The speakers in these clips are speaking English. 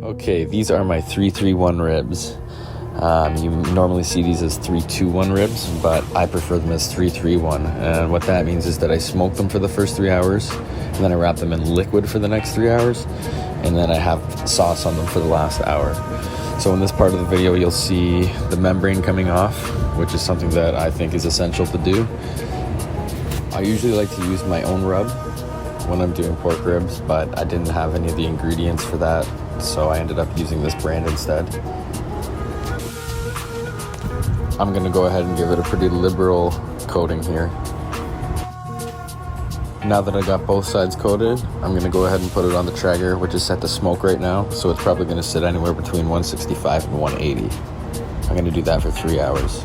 Okay, these are my 3-3-1 ribs. You normally see these as 3-2-1 ribs, but I prefer them as 3-3-1. And what that means is that I smoke them for the first 3 hours, and then I wrap them in liquid for the next 3 hours, and then I have sauce on them for the last hour. So in this part of the video, you'll see the membrane coming off, which is something that I think is essential to do. I usually like to use my own rub when I'm doing pork ribs, but I didn't have any of the ingredients for that, so I ended up using this brand instead. I'm gonna go ahead and give it a pretty liberal coating here. Now that I got both sides coated, I'm gonna go ahead and put it on the Traeger, which is set to smoke right now, so it's probably gonna sit anywhere between 165 and 180. I'm gonna do that for 3 hours.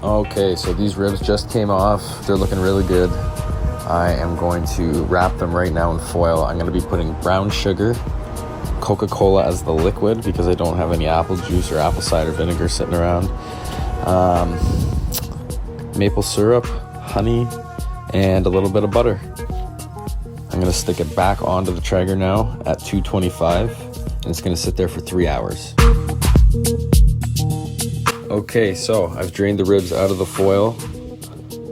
Okay, so these ribs just came off. They're looking really good. I am going to wrap them right now in foil. I'm going to be putting brown sugar, Coca-Cola as the liquid because I don't have any apple juice or apple cider vinegar sitting around, maple syrup, honey, and a little bit of butter. I'm going to stick it back onto the Traeger now at 225, and it's going to sit there for 3 hours. Okay, so I've drained the ribs out of the foil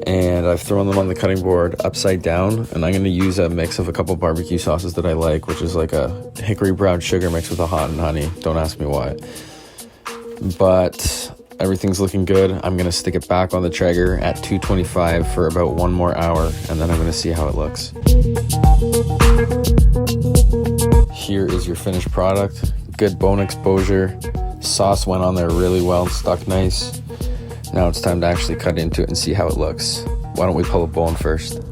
and I've thrown them on the cutting board upside down, and I'm going to use a mix of a couple barbecue sauces that I like, which is like a hickory brown sugar mixed with a hot and honey. Don't ask me why. But everything's looking good. I'm going to stick it back on the Traeger at 225 for about 1 more hour, and then I'm going to see how it looks. Here is your finished product. Good bone exposure. Sauce went on there really well, stuck nice. Now it's time to actually cut into it and see how it looks. Why don't we pull a bone first?